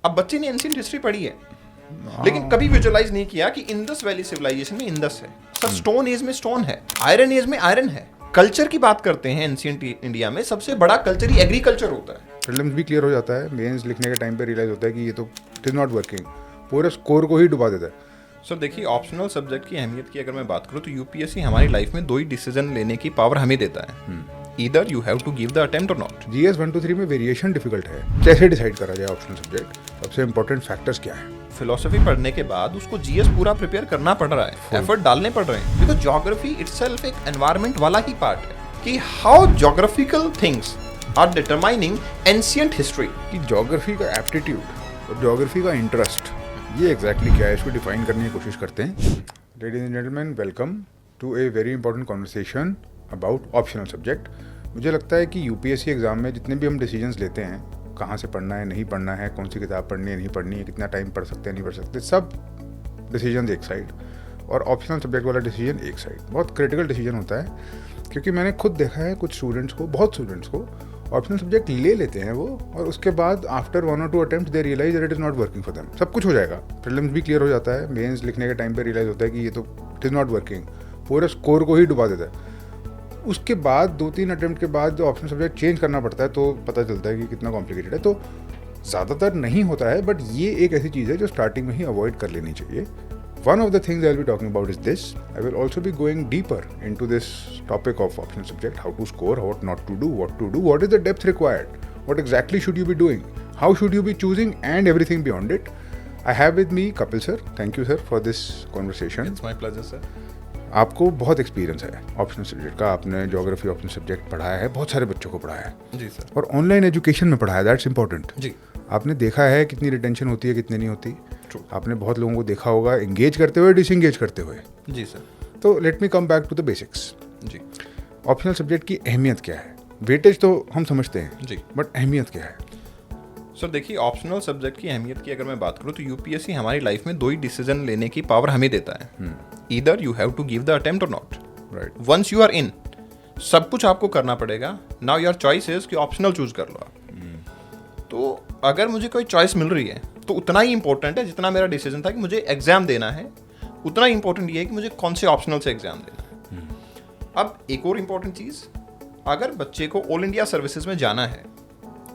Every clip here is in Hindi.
अब बच्चे ने एंशिएंट हिस्ट्री पढ़ी है लेकिन कभी विजुअलाइज नहीं किया कि इंडस वैली सिविलाइजेशन में इंडस है, सर स्टोन एज में स्टोन है, आयरन एज में आयरन है। कल्चर की बात करते हैं एंशिएंट इंडिया में, सबसे बड़ा कल्चर ही एग्रीकल्चर होता है। प्रीलिम्स भी क्लियर हो जाता है, मेंस लिखने के टाइम पे रियलाइज होता है कि ये तो इट इज नॉट वर्किंग, पूरे स्कोर को ही डुबा देता है। सर देखिए, ऑप्शनल सब्जेक्ट की अहमियत की अगर मैं बात करूँ तो यूपीएससी हमारी लाइफ में 2 ही डिसीजन लेने की पावर हमें देता है, either you have to give the attempt और नॉट। जीएस 1 2 3 में वेरिएशन डिफिकल्ट है, कैसे डिसाइड करा जाए ऑप्शनल सब्जेक्ट, सबसे इंपॉर्टेंट फैक्टर्स क्या है? फिलोसफी पढ़ने के बाद उसको जीएस पूरा प्रिपेयर करना पड़ रहा है, एफर्ट डालने पड़ रहे हैं, बिकॉज ज्योग्राफी इटसेल्फ एक एनवायरनमेंट वाला ही पार्ट है कि how geographical things are determining ancient history. कि ज्योग्राफी का एप्टीट्यूड और ज्योग्राफी का इंटरेस्ट ये एग्जैक्टली क्या है, इसको डिफाइन करने की कोशिश करते हैं। Ladies and gentleman, welcome to a very important conversation about optional subject. मुझे लगता है कि यूपीएससी एग्जाम में जितने भी हम डिसीजंस लेते हैं, कहाँ से पढ़ना है नहीं पढ़ना है, कौन सी किताब पढ़नी है नहीं पढ़नी है, कितना टाइम पढ़ सकते हैं नहीं पढ़ सकते, सब डिसीजन एक साइड और ऑप्शनल सब्जेक्ट वाला डिसीजन एक साइड। बहुत क्रिटिकल डिसीजन होता है, क्योंकि मैंने खुद देखा है कुछ स्टूडेंट्स को, बहुत स्टूडेंट्स को ऑप्शनल सब्जेक्ट ले लेते हैं वो, और उसके बाद after 1 or 2 attempt they realise that it is not working for them. सब कुछ हो जाएगा, प्रीलिम्स भी क्लियर हो जाता है, मेंस लिखने के टाइम पे रियलाइज होता है कि ये तो इट इज़ नॉट वर्किंग, पूरे स्कोर को ही डुबा देता है। उसके बाद 2-3 अटेम्प्ट के बाद जो ऑप्शनल सब्जेक्ट चेंज करना पड़ता है तो पता चलता है कि कितना कॉम्प्लिकेटेड है। तो ज़्यादातर नहीं होता है, बट ये एक ऐसी चीज़ है जो स्टार्टिंग में ही अवॉइड कर लेनी चाहिए। One of the things I will be talking about is this. I will also be going deeper into this topic of optional subject, how to score, what not to do, what is the depth required, what exactly should you be doing, how should you be choosing, and everything beyond it. I have with me Kapil sir. Thank you sir for this conversation. It's my pleasure sir. आपको बहुत एक्सपीरियंस है ऑप्शनल सब्जेक्ट का, आपने ज्योग्राफी ऑप्शनल सब्जेक्ट पढ़ाया है, बहुत सारे बच्चों को पढ़ाया है जी सर, और ऑनलाइन एजुकेशन में पढ़ाया, दैट्स इंपॉर्टेंट जी। आपने देखा है कितनी रिटेंशन होती है कितनी नहीं होती। आपने बहुत लोगों को देखा होगा एंगेज करते हुए, डिसएंगेज करते हुए। जी सर। तो let me come back to the basics. जी, ऑप्शनल सब्जेक्ट की अहमियत क्या है? वेटेज तो हम समझते हैं जी, बट अहमियत क्या है? सर देखिए, ऑप्शनल सब्जेक्ट की अहमियत की अगर मैं बात करूँ तो यूपीएससी हमारी लाइफ में 2 ही डिसीजन लेने की पावर हमें देता है, either you have to give the attempt और not. Right, once you are in, सब कुछ आपको करना पड़ेगा। नाउ योर चॉइस इज कि ऑप्शनल चूज कर लो आप। तो अगर मुझे कोई चॉइस मिल रही है तो उतना ही इंपॉर्टेंट है जितना मेरा डिसीजन था कि मुझे एग्जाम देना है, उतना ही इंपॉर्टेंट ये है कि मुझे कौन से ऑप्शनल से एग्जाम देना है। अब एक और इंपॉर्टेंट चीज़, अगर बच्चे को ऑल इंडिया सर्विसेज में जाना है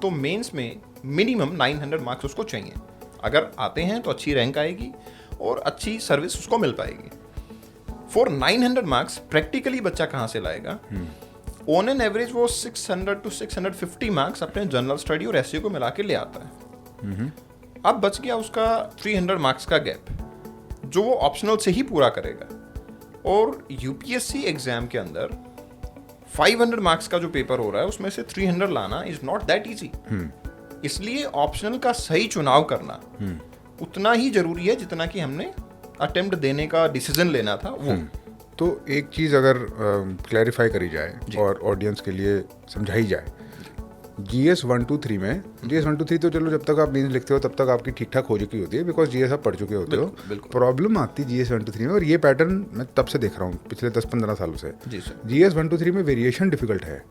तो मेंस में मिनिमम 900 मार्क्स उसको चाहिए। अगर आते हैं तो अच्छी रैंक आएगी और अच्छी सर्विस उसको मिल पाएगी। फॉर 900 मार्क्स प्रैक्टिकली बच्चा कहाँ से लाएगा? ऑन एन एवरेज वो 600 to 650 मार्क्स अपने जनरल स्टडी और एसईओ को मिला के ले आता है। अब बच गया उसका 300 मार्क्स का गैप, जो वो ऑप्शनल से ही पूरा करेगा। और यूपीएससी एग्जाम के अंदर 500 मार्क्स का जो पेपर हो रहा है उसमें से 300 लाना इज नॉट दैट इजी। इसलिए ऑप्शनल का सही चुनाव करना उतना ही जरूरी है जितना कि हमने अटेम्प्ट देने का डिसीजन लेना था वो। तो एक चीज़ अगर क्लैरिफाई करी जाए और ऑडियंस के लिए समझाई जाए, जीएस 1 2 3 में, जीएस 1 2 3 तो चलो जब तक आप मेंस लिखते हो तब तक आपकी ठीक ठाक हो चुकी होती है, बिकॉज जीएस आप पढ़ चुके होते हो। प्रॉब्लम आती है जीएस 1 2 3 में, और ये पैटर्न मैं तब से देख रहा हूँ पिछले 10-15 सालों से। जीएस 1 2 3 में वेरिएशन डिफिकल्ट है,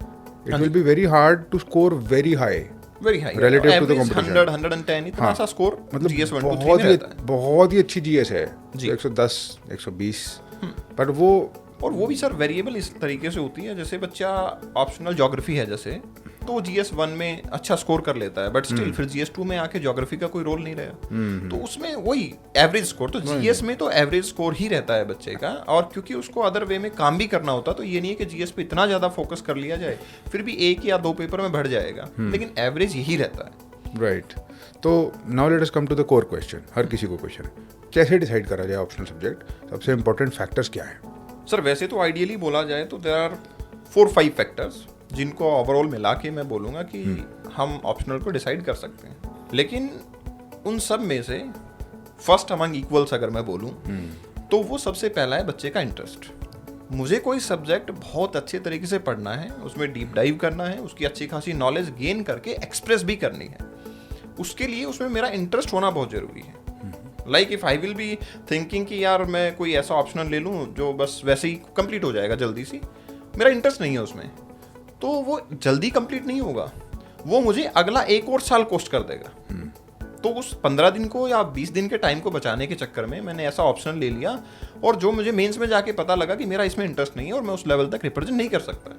it will be very hard to score very high relative to the competition। 100-110 इतना सा स्कोर मतलब जीएस 1 2 3 में रहता है। बहुत ही अच्छी जीएस है, 110 120, बट वो भी सर वेरिएबल इस तरीके से होती है, जैसे बच्चा ऑप्शनल ज्योग्राफी है जैसे, तो जीएस 1 में अच्छा स्कोर कर लेता है, बट स्टिल फिर जीएस 2 में आके ज्योग्राफी का कोई रोल नहीं रहा, तो उसमें वही एवरेज स्कोर। तो जीएस में तो एवरेज स्कोर ही रहता है बच्चे का, और क्योंकि उसको अदर वे में काम भी करना होता, तो ये नहीं है कि जीएस पे इतना ज्यादा फोकस कर लिया जाए, फिर भी 1 या 2 पेपर में बढ़ जाएगा, लेकिन एवरेज यही रहता है। राइट। तो now let us come to the core question. हर किसी को क्वेश्चन है, कैसे डिसाइड करा जाए ऑप्शनल सब्जेक्ट? सबसे इंपॉर्टेंट फैक्टर्स क्या है? सर वैसे तो आइडियली बोला जाए तो देयर आर 4-5 फैक्टर्स जिनको ओवरऑल मिला के मैं बोलूँगा कि हम ऑप्शनल को डिसाइड कर सकते हैं। लेकिन उन सब में से फर्स्ट अमंग इक्वल्स अगर मैं बोलूँ तो वो सबसे पहला है बच्चे का इंटरेस्ट। मुझे कोई सब्जेक्ट बहुत अच्छे तरीके से पढ़ना है, उसमें डीप डाइव करना है, उसकी अच्छी खासी नॉलेज गेन करके एक्सप्रेस भी करनी है, उसके लिए उसमें मेरा इंटरेस्ट होना बहुत ज़रूरी है। Like if I will be thinking कि यार मैं कोई ऐसा ऑप्शनल ले लूँ जो बस वैसे ही कंप्लीट हो जाएगा जल्दी सी, मेरा इंटरेस्ट नहीं है उसमें, तो वो जल्दी कंप्लीट नहीं होगा, वो मुझे अगला 1 और साल कॉस्ट कर देगा। तो उस 15 दिन को या 20 दिन के टाइम को बचाने के चक्कर में मैंने ऐसा ऑप्शन ले लिया, और जो मुझे मेंस में जाके पता लगा कि मेरा इसमें इंटरेस्ट नहीं है और मैं उस लेवल तक रिप्रेजेंट नहीं कर सकता,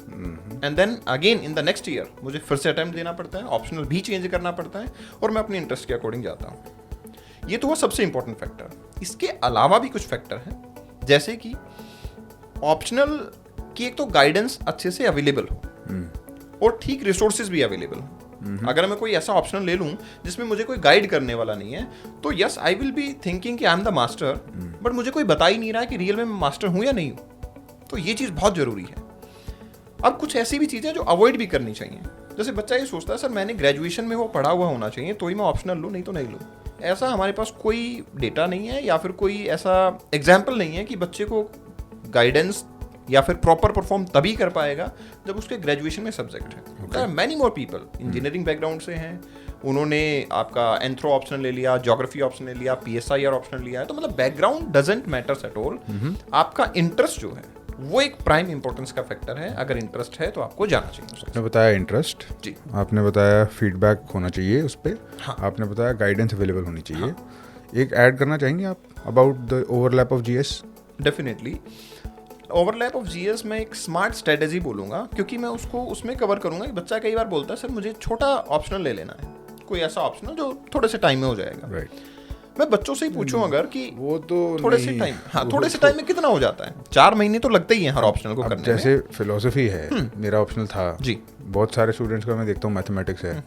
and then again in the next year मुझे फिर से अटेम्प्ट देना पड़ता है, ऑप्शनल भी चेंज करना पड़ता है, और मैं अपने इंटरेस्ट के अकॉर्डिंग जाता हूँ। ये तो हुआ सबसे इंपॉर्टेंट फैक्टर। इसके अलावा भी कुछ फैक्टर हैं, जैसे कि ऑप्शनल की एक तो गाइडेंस अच्छे से अवेलेबल हो और ठीक रिसोर्सेज भी अवेलेबल हो। अगर मैं कोई ऐसा ऑप्शनल ले लूं जिसमें मुझे कोई गाइड करने वाला नहीं है, तो yes I will be thinking कि I am the master, but मुझे कोई बता ही नहीं रहा है कि रियल में मैं मास्टर हूं या नहीं हूं। तो ये चीज़ बहुत जरूरी है। अब कुछ ऐसी भी चीज़ें जो अवॉइड भी करनी चाहिए, जैसे बच्चा ये सोचता है सर मैंने ग्रेजुएशन में वो पढ़ा हुआ होना चाहिए तो ही मैं ऑप्शनल लूँ, नहीं तो नहीं लूँ। ऐसा हमारे पास कोई डेटा नहीं है या फिर कोई ऐसा एग्जाम्पल नहीं है कि बच्चे को गाइडेंस या फिर प्रॉपर परफॉर्म तभी कर पाएगा जब उसके ग्रेजुएशन में सब्जेक्ट है। Many more people engineering background से हैं, उन्होंने आपका एंथ्रो ऑप्शन ले लिया, ज्योग्राफी ऑप्शन ले लिया, PSIR ऑप्शन लिया है, तो मतलब background doesn't matters at all. आपका इंटरेस्ट जो है वो एक प्राइम इंपॉर्टेंस का फैक्टर है। अगर इंटरेस्ट है तो आपको जाना चाहिए। आपने बताया इंटरेस्ट, जी आपने बताया फीडबैक होना चाहिए उस पर, हाँ। आपने बताया गाइडेंस अवेलेबल होनी चाहिए। हाँ। एक ऐड करना चाहेंगे आप about the overlap of GS? Definitely overlap of GS में एक स्मार्ट स्ट्रेटेजी बोलूँगा, क्योंकि मैं उसको उसमें कवर करूँगा कि बच्चा कई बार बोलता है सर मुझे छोटा ऑप्शनल ले लेना है, कोई ऐसा ऑप्शनल जो थोड़े से टाइम में हो जाएगा। राइट। मैं बच्चों से ही पूछूं अगर कि वो तो थोड़े से टाइम, हाँ थोड़े से टाइम में कितना हो जाता है? 4 महीने तो लगते ही हैं हर ऑप्शनल को करने जैसे फिलोसफी है, मेरा ऑप्शनल था जी, बहुत सारे स्टूडेंट्स का मैं देखता हूँ मैथमेटिक्स है,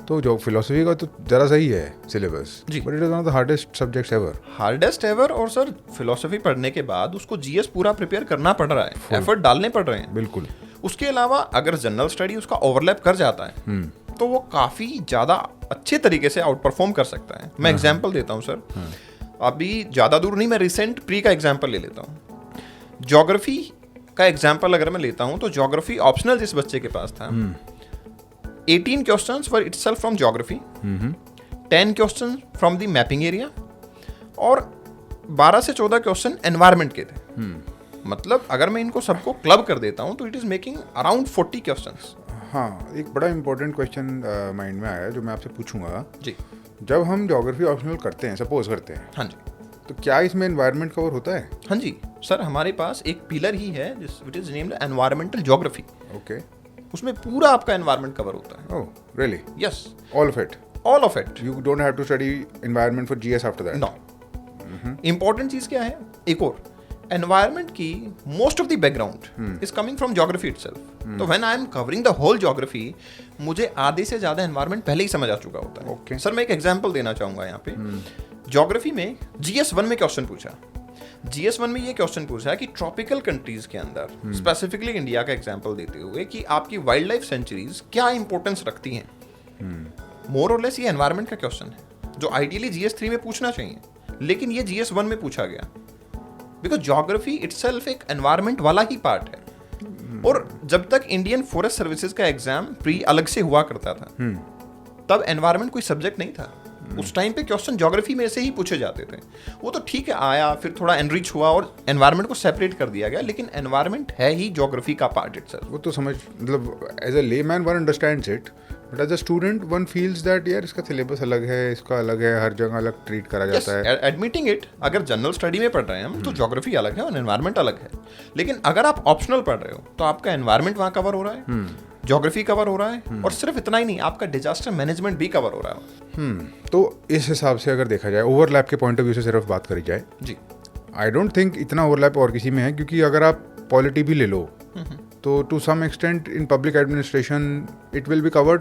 तो जो फिलोसफी का तो जरा सही है syllabus, but it is one of the hardest subjects ever. Hardest ever. और सर फिलोसफी पढ़ने के बाद उसको GS पूरा प्रिपेयर करना पड़ रहा है, एफर्ट डालने पड़ रहे हैं। बिल्कुल। उसके अलावा अगर जनरल स्टडी उसका ओवरलैप कर जाता है तो वो काफी ज्यादा अच्छे तरीके से आउट परफॉर्म कर सकता है। मैं एग्जांपल देता हूँ सर, अभी ज्यादा दूर नहीं, मैं रिसेंट प्री का एग्जांपल ले लेता हूँ। ज्योग्राफी का एग्जांपल अगर मैं लेता हूँ तो ज्योग्राफी ऑप्शनल जिस बच्चे के पास था, 18 questions were itself from geography, 10 question from the mapping area और 12 से 14 क्वेश्चन एनवायरनमेंट के थे। मतलब अगर मैं इनको सबको क्लब कर देता हूँ तो it is making around 40 questions. हाँ, एक बड़ा इंपॉर्टेंट क्वेश्चन माइंड में आया जो मैं आपसे पूछूंगा जी। जब हम ज्योग्राफी ऑप्शनल करते हैं, सपोज करते हैं, हाँ जी, तो क्या इसमें एनवायरनमेंट कवर होता है? हाँ जी सर, हमारे पास एक पिलर ही है which is named environmental geography. Okay. उसमें पूरा आपका एनवायरनमेंट कवर होता है। Oh really? Yes, all of it? All of it. You don't have to study environment for GS after that? No. Important चीज क्या है एक और, एनवायरनमेंट की most of the background is coming from geography itself. तो when I am covering the whole geography, मुझे आधे से ज्यादा एनवायरनमेंट पहले ही समझ आ चुका होता है। Okay. सर मैं एक एग्जांपल देना चाहूंगा यहाँ पे। ज्योग्राफी में GS 1 में क्वेश्चन पूछा, GS 1 में ये क्वेश्चन पूछा कि ट्रॉपिकल कंट्रीज के अंदर स्पेसिफिकली इंडिया का एग्जांपल देते हुए कि आपकी वाइल्ड लाइफ सेंचुरीज क्या इंपॉर्टेंस रखती हैं। मोर और लेस ये एनवायरनमेंट का क्वेश्चन है जो आइडियली GS 3 में पूछना चाहिए, लेकिन ये GS 1 में पूछा गया बिकॉज ज्योग्राफी इटसेल्फ एक एनवायरनमेंट वाला ही पार्ट है। और जब तक इंडियन फॉरेस्ट सर्विसेज का एग्जाम प्री अलग से हुआ करता था, तब एनवायरनमेंट कोई सब्जेक्ट नहीं था। उस टाइम पे क्वेश्चन ज्योग्राफी में से ही पूछे जाते थे। वो तो ठीक है आया, फिर थोड़ा एनरिच हुआ और एनवायरनमेंट को सेपरेट कर दिया गया, लेकिन एनवायरनमेंट है ही ज्योग्राफी का पार्ट इटसेल्फ। वो तो समझ, मतलब as a layman one understands it, but as a student one feels that यार इसका सिलेबस अलग है, इसका अलग है, हर जगह अलग ट्रीट करा जाता है। एडमिटिंग इट, अगर जनरल स्टडी में पढ़ रहे हैं हम तो ज्योग्राफी अलग है और एनवायरनमेंट अलग है, लेकिन अगर आप ऑप्शनल पढ़ रहे हो तो आपका एनवायरनमेंट वहाँ कवर हो रहा है, ज्योग्राफी कवर हो रहा है, और सिर्फ इतना ही नहीं, आपका डिजास्टर मैनेजमेंट भी कवर हो रहा है। तो इस हिसाब से अगर देखा जाए, ओवरलैप के पॉइंट ऑफ व्यू से सिर्फ बात करी जाए, जी, आई डोंट थिंक इतना ओवरलैप और किसी में है, क्योंकि अगर आप पॉलिटी भी ले लो तो to some extent in public administration it will be covered,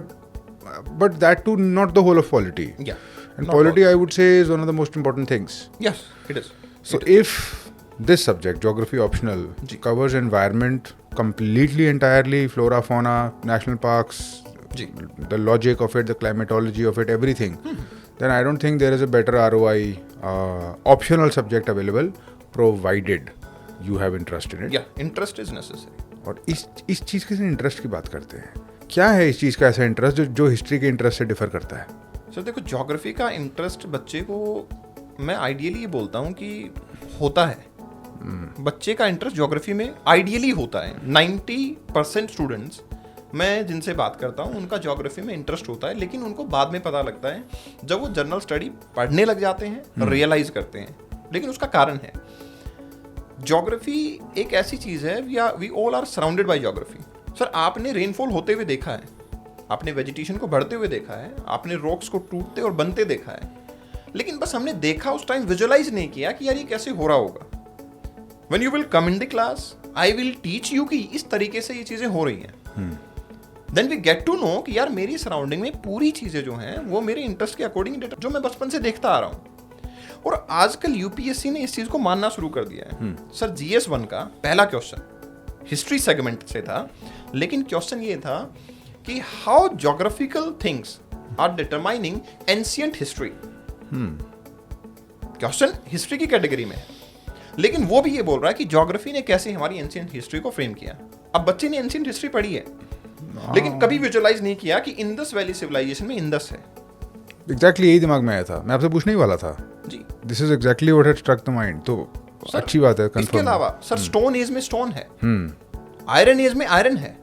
but that too not the whole of polity. And polity, I would say, is one of the most important things. Yes, it is. So if this subject, geography optional, covers environment completely, entirely, flora, fauna, national parks, the logic of it, the climatology of it, everything, then I don't think there is a better ROI optional subject available, provided you have interest in it. Yeah, interest is necessary. और इस चीज़ के इंटरेस्ट की बात करते हैं, क्या है इस चीज़ का ऐसा इंटरेस्ट जो हिस्ट्री के इंटरेस्ट से डिफर करता है? सर देखो, ज्योग्राफी का इंटरेस्ट बच्चे को मैं आइडियली ये बोलता हूँ कि होता है। बच्चे का इंटरेस्ट ज्योग्राफी में आइडियली होता है। 90% स्टूडेंट्स मैं जिनसे बात करता हूँ उनका ज्योग्राफी में इंटरेस्ट होता है, लेकिन उनको बाद में पता लगता है जब वो जनरल स्टडी पढ़ने लग जाते हैं, रियलाइज करते हैं। लेकिन उसका कारण है, ज्योग्राफी एक ऐसी चीज है, we all are surrounded by geography. Sir, आपने रेनफॉल होते हुए देखा है, आपने वेजिटेशन को बढ़ते हुए देखा है, आपने रॉक्स को टूटते और बनते देखा है, लेकिन बस हमने देखा, उस टाइम विजुअलाइज नहीं किया कि यार ये कैसे हो रहा होगा। When you will come in the class, I will teach you कि इस तरीके से ये चीजें हो रही हैं। Then we get to know कि यार मेरी सराउंडिंग में पूरी चीजें जो हैं वो मेरे इंटरेस्ट के अकॉर्डिंग डेटा जो मैं बचपन से देखता आ रहा हूँ। और आजकल यूपीएससी ने इस चीज को मानना शुरू कर दिया है। सर, GS 1 का पहला क्वेश्चन हिस्ट्री सेगमेंट से था, लेकिन क्वेश्चन ये था कि how geographical things are determining ancient history. Question history की कैटेगरी में है, लेकिन वो भी ये बोल रहा है कि ज्योग्राफी ने कैसे हमारी एंशिएंट हिस्ट्री को फ्रेम किया। अब बच्चे ने एंशिएंट हिस्ट्री पढ़ी है, लेकिन कभी विजुअलाइज नहीं किया कि इंडस वैली सिविलाइजेशन में इंडस है। एग्जैक्टली यही दिमाग में आया था, मैं आपसे पूछने ही वाला था जी। This is exactly what had struck the mind. तो अच्छी बात है। इसके अलावा सर, स्टोन एज में स्टोन है, आयरन एज में आयरन है।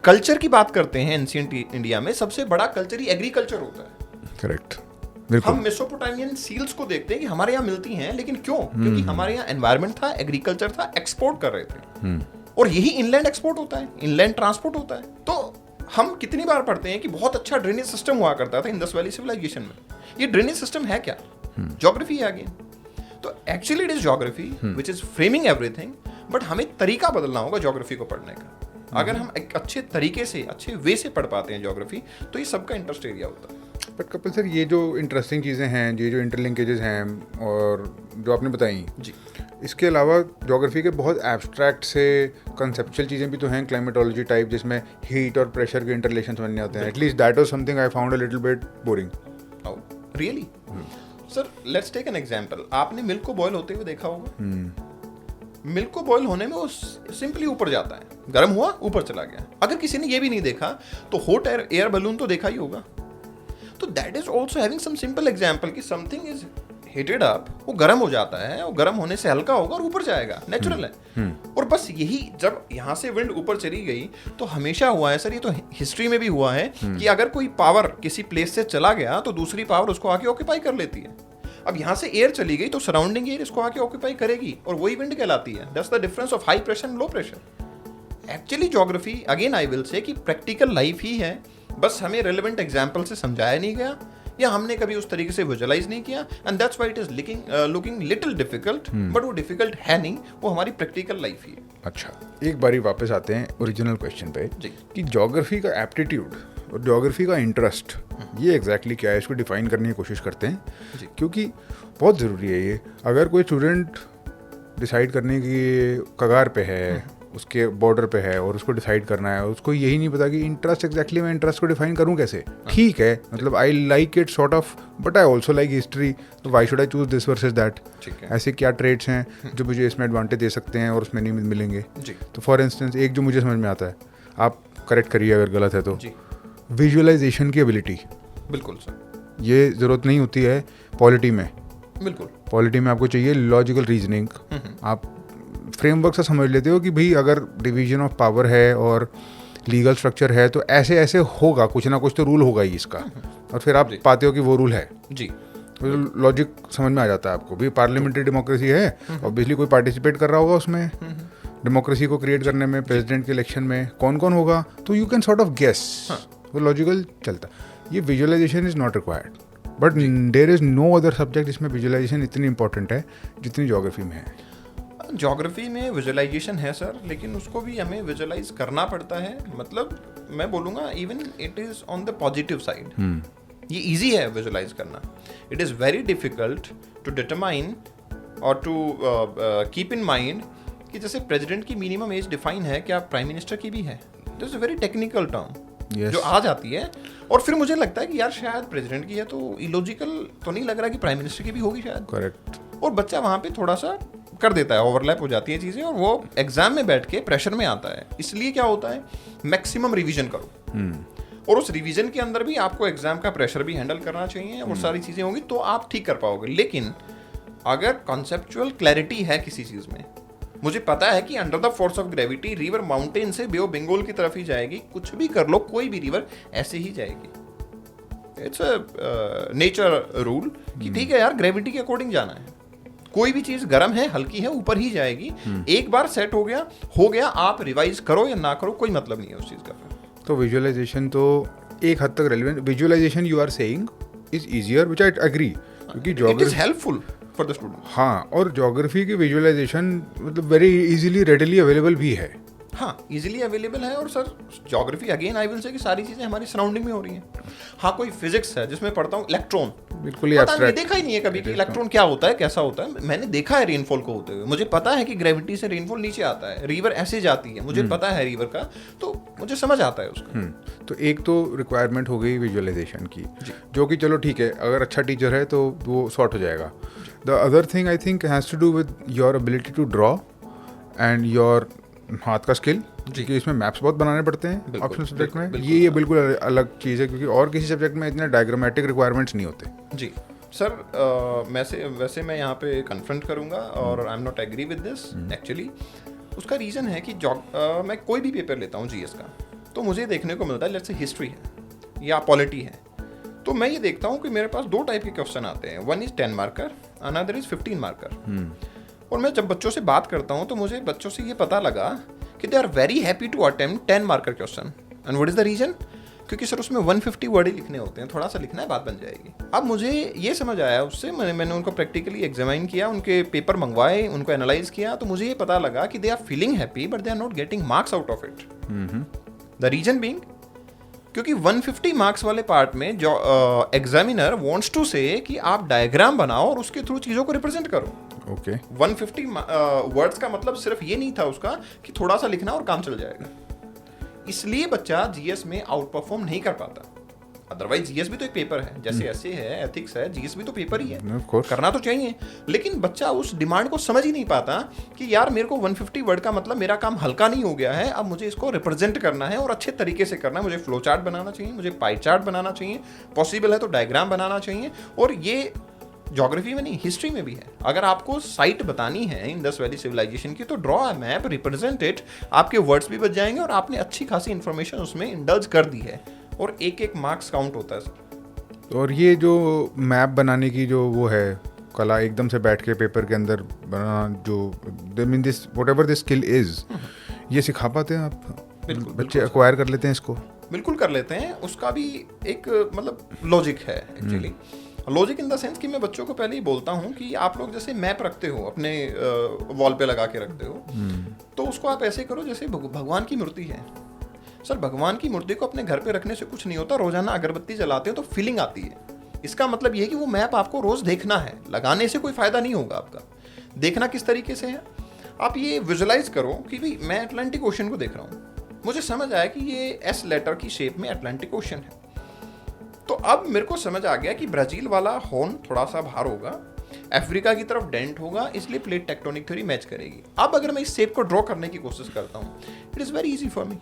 कल्चर की बात करते हैं, एंशिएंट इंडिया में सबसे बड़ा कल्चर ही एग्रीकल्चर होता है। करेक्ट। हम मेसोपोटामियन सील्स को देखते हैं कि हमारे यहाँ मिलती हैं, लेकिन क्यों? क्योंकि हमारे यहाँ एनवायरनमेंट था, एग्रीकल्चर था, एक्सपोर्ट कर रहे थे। और यही इनलैंड एक्सपोर्ट होता है, इनलैंड ट्रांसपोर्ट होता है। तो हम कितनी बार पढ़ते हैं कि बहुत अच्छा ड्रेनेज सिस्टम हुआ करता था इंडस वैली सिविलाइजेशन में। ये ड्रेनेज सिस्टम है क्या? ज्योग्राफी है अगेन। तो actually it is geography which is framing everything, but हमें तरीका बदलना होगा ज्योग्राफी को पढ़ने का। अगर हम एक अच्छे तरीके से, अच्छे वे से पढ़ पाते हैं ज्योग्राफी, तो ये सबका इंटरेस्ट एरिया होता है। बट कपिल सर, ये जो इंटरेस्टिंग चीज़ें हैं, ये जो इंटरलिंकेजेस हैं और जो आपने बताई जी, इसके अलावा ज्योग्राफी के बहुत एब्स्ट्रैक्ट से कंसेप्चुअल चीज़ें भी तो हैं, क्लाइमेटोलॉजी टाइप, जिसमें हीट और प्रेशर के इंटरलेशन समझ नहीं आते हैं। At least that was something I found a little bit boring. Really? Sir, let's take an example. आपने मिल्क को बॉयल होते हुए देखा होगा। मिल्क को बॉयल होने में वो सिंपली ऊपर जाता है, गर्म हुआ ऊपर चला गया। अगर किसी ने ये भी नहीं देखा तो हॉट एयर बलून तो देखा ही होगा। तो that is also having some simple example कि समथिंग इज हीटेड अप, वो गर्म हो जाता है, वो गर्म होने से हल्का होगा और ऊपर जाएगा, नेचुरल है। और बस यही, जब यहाँ से विंड ऊपर चली गई तो हमेशा हुआ है सर, ये तो हिस्ट्री में भी हुआ है कि अगर कोई पावर किसी प्लेस से चला गया तो दूसरी पावर उसको आके ऑक्यूपाई कर लेती है। अब यहाँ से एयर चली गई तो सराउंडिंग एयर इसको आके ऑक्यूपाई करेगी, और वही विंड कहलाती है। That's the difference of high pressure and low pressure. Actually geography, again I will say, कि प्रैक्टिकल लाइफ ही है, बस हमें रेलेवेंट एग्जाम्पल से समझाया नहीं गया, या हमने कभी उस तरीके से विजुअलाइज नहीं किया, and that's why it is looking little difficult. But वो डिफिकल्ट है नहीं, वो हमारी प्रैक्टिकल लाइफ ही है। अच्छा, एक बारी वापस आते हैं ओरिजिनल क्वेश्चन पे कि ज्योग्राफी का एप्टीट्यूड और ज्योग्राफी का इंटरेस्ट ये एग्जैक्टली क्या है, इसको डिफाइन करने की कोशिश करते हैं, क्योंकि बहुत ज़रूरी है ये। अगर कोई स्टूडेंट डिसाइड करने की कगार पे है, उसके बॉर्डर पे है और उसको डिसाइड करना है, उसको यही नहीं पता कि इंटरेस्ट एग्जैक्टली मैं इंटरेस्ट को डिफाइन करूं कैसे। ठीक है, मतलब I like it sort of, but I also like history, तो why should I choose this versus that. ऐसे क्या ट्रेड्स हैं जो मुझे इसमें एडवांटेज दे सकते हैं और उसमें नहीं मिलेंगे। तो फॉर इंस्टेंस, एक जो मुझे समझ में आता है, आप करेक्ट करिए अगर गलत है तो, विजुअलाइजेशन की एबिलिटी। बिल्कुल सर, ये ज़रूरत नहीं होती है पॉलिटी में। बिल्कुल, पॉलिटी में आपको चाहिए लॉजिकल रीजनिंग। आप फ्रेमवर्क से समझ लेते हो कि भाई अगर डिवीजन ऑफ पावर है और लीगल स्ट्रक्चर है तो ऐसे ऐसे होगा, कुछ ना कुछ तो रूल होगा ही इसका, और फिर आप पाते हो कि वो रूल है जी। तो लॉजिक समझ में आ जाता है आपको। भी पार्लियामेंट्री डेमोक्रेसी है, ऑब्वियसली कोई पार्टिसिपेट कर रहा होगा उसमें, डेमोक्रेसी को क्रिएट करने में, प्रेसिडेंट के इलेक्शन में कौन कौन होगा, तो you can sort of guess, वो लॉजिकल चलता। ये visualisation is not required, but there is no other subject जिसमें विजुअलाइजेशन इतनी इंपॉर्टेंट है जितनी ज्योग्राफी में है। ज्योग्राफी में विजुअलाइजेशन है सर, लेकिन उसको भी हमें विजुअलाइज करना पड़ता है। मतलब मैं बोलूँगा even it is on the positive side. ये इजी है विजुअलाइज करना। It is very difficult to determine और टू कीप इन माइंड कि जैसे प्रेसिडेंट की मिनिमम एज डिफाइन है, क्या प्राइम मिनिस्टर की भी है? This is a very technical term जो आ जाती है, और फिर मुझे लगता है कि यार शायद प्रेसिडेंट की है तो इलॉजिकल तो नहीं लग रहा कि प्राइम मिनिस्टर की भी होगी शायद। करेक्ट। और बच्चा वहाँ पे थोड़ा सा कर देता है, ओवरलैप हो जाती है चीज़ें, और वो एग्जाम में बैठ के प्रेशर में आता है। इसलिए क्या होता है, मैक्सिमम रिवीजन करो, और उस रिवीजन के अंदर भी आपको एग्जाम का प्रेशर भी हैंडल करना चाहिए, और सारी चीज़ें होंगी तो आप ठीक कर पाओगे। लेकिन अगर कॉन्सेप्चुअल क्लैरिटी है किसी चीज़ में, मुझे पता है कि under the force of gravity river mountain से बे ऑफ बंगाल की तरफ ही जाएगी, कुछ भी कर लो कोई भी रिवर ऐसे ही जाएगी। इट्स अ नेचर रूल कि ठीक है यार, ग्रेविटी के अकॉर्डिंग जाना है, कोई भी चीज गर्म है हल्की है ऊपर ही जाएगी। एक बार सेट हो गया, आप रिवाइज करो या ना करो कोई मतलब नहीं है उस चीज का। तो विजुअलाइजेशन तो एक हद तक relevant, visualisation you are saying is easier, which I agree, क्योंकि it is geography, helpful for the student. हाँ, और ज्योग्राफी की विजुअलाइजेशन मतलब वेरी इजीली रेडिली अवेलेबल भी है। हाँ, इजीली अवेलेबल है। और sir geography again I will say कि सारी चीजें हमारी सराउंडिंग में हो रही हैं। हाँ, कोई फिजिक्स है जिसमें पढ़ता हूँ इलेक्ट्रॉन, बिल्कुल ही पता नहीं, एब्स्ट्रैक्ट, देखा ही नहीं है कभी कि इलेक्ट्रॉन क्या होता है, कैसा होता है। मैंने देखा है रेनफॉल को होते हुए, मुझे पता है कि ग्रेविटी से रेनफॉल नीचे आता है, रिवर ऐसे जाती है, मुझे पता है रिवर का, तो मुझे समझ आता है उसका। तो एक तो रिक्वायरमेंट हो गई विजुअलाइजेशन की, जो कि चलो ठीक है, अगर अच्छा टीचर है तो वो सॉर्ट हो जाएगा। The other thing I think has to do with your ability to draw and your हाथ का स्किल, क्योंकि इसमें मैप्स बहुत बनाने पड़ते हैं ऑप्शनल सब्जेक्ट में। ये बिल्कुल अलग चीज़ है, क्योंकि और किसी सब्जेक्ट में इतने डायग्रामेटिक रिक्वायरमेंट्स नहीं होते। जी सर, वैसे मैं यहाँ पे कन्फ्रंट करूँगा और I am not agree with this actually. उसका रीज़न है कि मैं कोई भी पेपर लेता हूँ जीएस का, तो मुझे देखने को मिलता है, लेट्स से हिस्ट्री है या पॉलिटी है, तो मैं ये देखता हूँ कि मेरे पास दो टाइप के क्वेश्चन आते हैं, one is 10 marker, another is 15 marker. और मैं जब बच्चों से बात करता हूँ तो मुझे बच्चों से ये पता लगा कि they are very happy to attempt 10 marker question. And what is the reason? क्योंकि सर उसमें 150 वर्ड ही लिखने होते हैं, थोड़ा सा लिखना है, बात बन जाएगी। अब मुझे ये समझ आया उससे, मैंने उनको प्रैक्टिकली एग्जामिन किया, उनके पेपर मंगवाए, उनको एनालाइज किया, तो मुझे ये पता लगा कि they are feeling happy but they are not getting marks out of it. The reason being क्योंकि 150 मार्क्स वाले पार्ट में जो एग्जामिनर वांट्स टू से कि आप डायग्राम बनाओ और उसके थ्रू चीज़ों को रिप्रेजेंट करो। ओके 150 वर्ड्स का मतलब सिर्फ ये नहीं था उसका कि थोड़ा सा लिखना और काम चल जाएगा। इसलिए बच्चा जीएस में आउट परफॉर्म नहीं कर पाता। अदरवाइज जीएस भी तो एक पेपर है, जैसे ऐसे है, एथिक्स है, जीएस भी तो पेपर ही है, करना तो चाहिए। लेकिन बच्चा उस डिमांड को समझ ही नहीं पाता कि यार मेरे को 150 वर्ड का मतलब मेरा काम हल्का नहीं हो गया है, अब मुझे इसको रिप्रेजेंट करना है और अच्छे तरीके से करना है। मुझे फ्लो चार्ट बनाना चाहिए, मुझे पाई चार्ट बनाना चाहिए, पॉसिबल है तो डायग्राम बनाना चाहिए। और ये ज्योग्राफी में नहीं, हिस्ट्री में भी है। अगर आपको साइट बतानी है इंडस वैली सिविलाइजेशन की, तो draw a map, represent it, आपके वर्ड्स भी बच जाएंगे और आपने अच्छी खासी इंफॉर्मेशन उसमें इंडल्ज कर दी है, और एक एक मार्क्स काउंट होता है सर। और ये जो मैप बनाने की जो वो है कला, एकदम से बैठ के पेपर के अंदर बनाना, जो mean this whatever this skill is, ये सिखा पाते हैं आप? बिल्कुल, बच्चे एक्वायर कर लेते हैं इसको? बिल्कुल कर लेते हैं। उसका भी एक मतलब लॉजिक है actually. Logic in the sense कि मैं बच्चों को पहले ही बोलता हूँ कि आप लोग जैसे मैप रखते हो, अपने वॉल पे लगा के रखते हो, तो उसको आप ऐसे करो जैसे भगवान की मूर्ति है। सर भगवान की मूर्ति को अपने घर पे रखने से कुछ नहीं होता, रोजाना अगरबत्ती जलाते हो तो फीलिंग आती है। इसका मतलब ये है कि वो मैप आपको रोज देखना है, लगाने से कोई फायदा नहीं होगा आपका। देखना किस तरीके से है, आप ये विजुलाइज करो कि भाई मैं अटलांटिक ओशन को देख रहा हूँ, मुझे समझ आया कि ये एस लेटर की शेप में अटलांटिक ओशन है, तो अब मेरे को समझ आ गया कि ब्राजील वाला हॉर्न थोड़ा सा बाहर होगा, अफ्रीका की तरफ डेंट होगा, इसलिए प्लेट टेक्टोनिक थ्योरी मैच करेगी। अब अगर मैं इस शेप को ड्रॉ करने की कोशिश करता हूँ, it is very easy for me.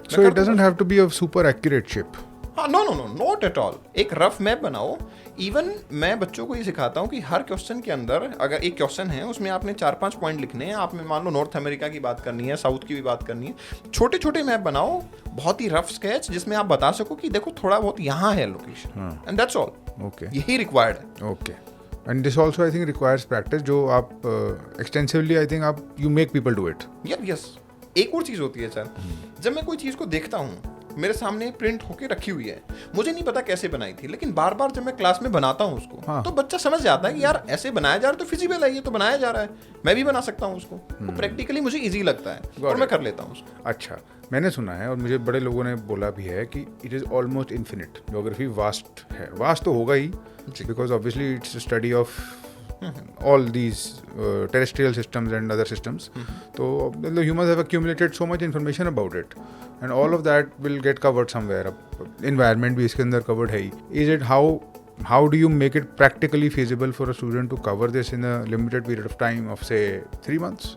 So it doesn't have to be a super accurate shape. हाँ, नो नॉट एट ऑल। एक रफ मैप बनाओ। इवन मैं बच्चों को ये सिखाता हूँ कि हर क्वेश्चन के अंदर, अगर एक क्वेश्चन है उसमें आपने 4-5 पॉइंट लिखने हैं, आपने मान लो नॉर्थ अमेरिका की बात करनी है, साउथ की भी बात करनी है, छोटे छोटे मैप बनाओ, बहुत ही रफ स्केच, जिसमें आप बता सको कि देखो थोड़ा बहुत यहाँ है location, and that's all. Okay. यही रिक्वायर्ड है। Okay. And this also I think requires practice, जो आप extensively I think आप you make people do it. Yes. एक और चीज़ होती है सर, जब मैं कोई चीज़ को देखता हूँ, मेरे सामने प्रिंट होके रखी हुई है, मुझे नहीं पता कैसे बनाई थी, लेकिन बार बार जब मैं क्लास में बनाता हूँ उसको, हाँ. तो बच्चा समझ जाता है कि यार ऐसे बनाया जा रहा है तो फिजिबल है, ये तो बनाया जा रहा है, मैं भी बना सकता हूँ उसको। तो प्रैक्टिकली मुझे इजी लगता है और मैं कर लेता हूँ उसको। अच्छा, मैंने सुना है और मुझे बड़े लोगों ने बोला भी है कि it is almost infinite. Geography vast है, वास्ट तो होगा ही, because obviously it's study of all these terrestrial systems and other systems. So the humans have accumulated so much information about it, and all of that will get covered somewhere. Environment भी इसके अंदर covered है ही. Is it how do you make it practically feasible for a student to cover this in a limited period of time of say 3 months,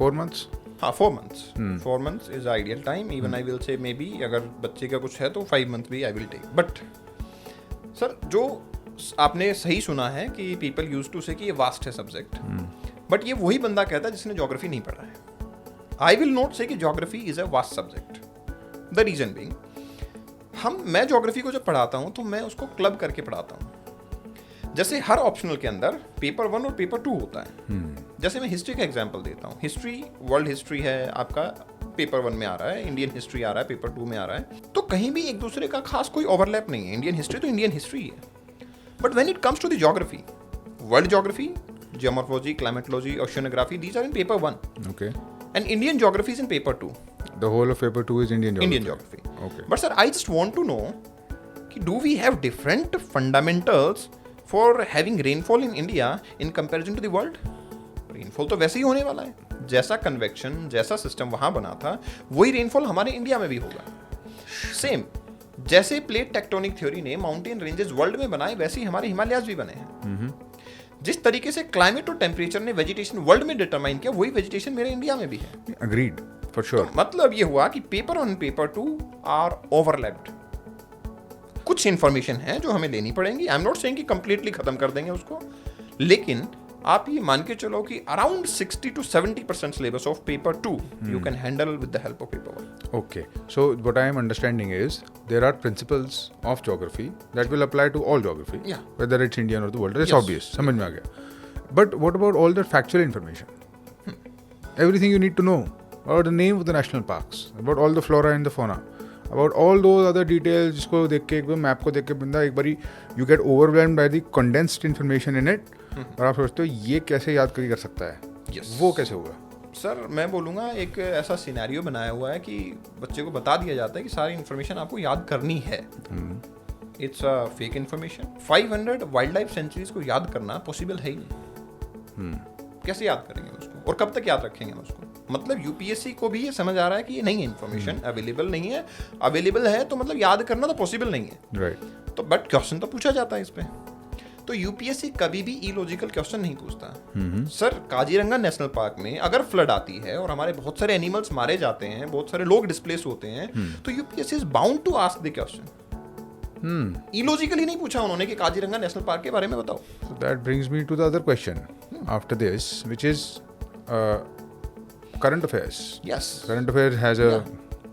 4 months? हाँ, 4 months. 4 months is ideal time. Even I will say maybe अगर बच्चे का कुछ है तो 5 months भी I will take. But sir जो आपने सही सुना है कि पीपल यूज टू से कि ये वास्ट है सब्जेक्ट, बट ये वही बंदा कहता है जिसने ज्योग्राफी नहीं पढ़ा है. आई विल नॉट से कि geography is a vast subject. The reason being, मैं ज्योग्राफी को जब पढ़ाता हूँ तो मैं उसको क्लब करके पढ़ाता हूँ. जैसे हर ऑप्शनल के अंदर पेपर 1 और पेपर 2 होता है. जैसे मैं हिस्ट्री का एग्जांपल देता हूँ. हिस्ट्री, वर्ल्ड हिस्ट्री है आपका, पेपर 1 में आ रहा है. इंडियन हिस्ट्री आ रहा है, पेपर 2 में आ रहा है. तो कहीं भी एक दूसरे का खास कोई ओवरलैप नहीं है. इंडियन हिस्ट्री तो इंडियन हिस्ट्री है. But when it comes to the geography, world geography, geomorphology, climatology, oceanography, these are in paper 1. Okay. And Indian geography is in paper 2. The whole of paper 2 is Indian geography. Indian geography. Okay. But sir, I just want to know, do we have different fundamentals for having rainfall in India in comparison to the world? Rainfall तो वैसे ही होने वाला है. जैसा कन्वेक्शन, जैसा सिस्टम वहां बना था, वही रेनफॉल हमारे इंडिया में भी होगा. सेम जैसे प्लेट टेक्टोनिक थ्योरी ने माउंटेन रेंजेस वर्ल्ड में बनाए, वैसे ही हमारे हिमालयाज भी बने हैं. जिस तरीके से क्लाइमेट और टेम्परेचर ने वेजिटेशन वर्ल्ड में डिटरमाइन किया, वही वेजिटेशन मेरे इंडिया में भी है. Agreed, for sure. तो मतलब ये हुआ कि पेपर 1 पेपर 2 आर ओवरलैप्ड. कुछ इंफॉर्मेशन है जो हमें लेनी पड़ेंगी. आई एम नॉट सेइंग कि कंप्लीटली खत्म कर देंगे उसको, लेकिन आप ये मान के चलो कि around 60 to 70% syllabus of paper 2 you can handle with the help of paper 1. Okay, so what I am understanding is there are principles of geography that will apply to all geography, Yeah. whether it's Indian or the world. It's Yes. obvious, समझ में आ गया. But what about all the factual information? Everything you need to know about the name of the national parks, about all the flora and the fauna, about all those other details जिसको देख के एक बार मैप को देख के बंदा एक बारी you get overwhelmed by the condensed information in it, और आप सोचते हो ये कैसे याद कर सकता है. Yes. वो कैसे होगा? सर मैं बोलूँगा एक ऐसा सिनेरियो बनाया हुआ है कि बच्चे को बता दिया जाता है कि सारी इन्फॉर्मेशन आपको याद करनी है. It's a fake information. 500 wild life sanctuaries को याद करना पॉसिबल है ही नहीं. कैसे याद करेंगे उसको और कब तक याद रखेंगे उसको? मतलब यूपीएससी को भी ये समझ आ रहा है कि ये नहीं है, इन्फॉर्मेशन अवेलेबल नहीं है. अवेलेबल है तो मतलब याद करना तो पॉसिबल नहीं है. Right. तो बट क्वेश्चन तो पूछा जाता है इस पे. तो यूपीएससी कभी भी इलॉजिकल क्वेश्चन नहीं पूछता. सर काजीरंगा नेशनल पार्क में अगर फ्लड आती है और हमारे बहुत सारे एनिमल्स मारे जाते हैं, बहुत सारे लोग डिस्प्लेस होते हैं, तो UPSC is bound to ask the question. Illogically नहीं पूछा उन्होंने कि काजीरंगा नेशनल पार्क के बारे में बताओ. So that brings me to the other question after this, which is current affairs. Yes. Current affairs has a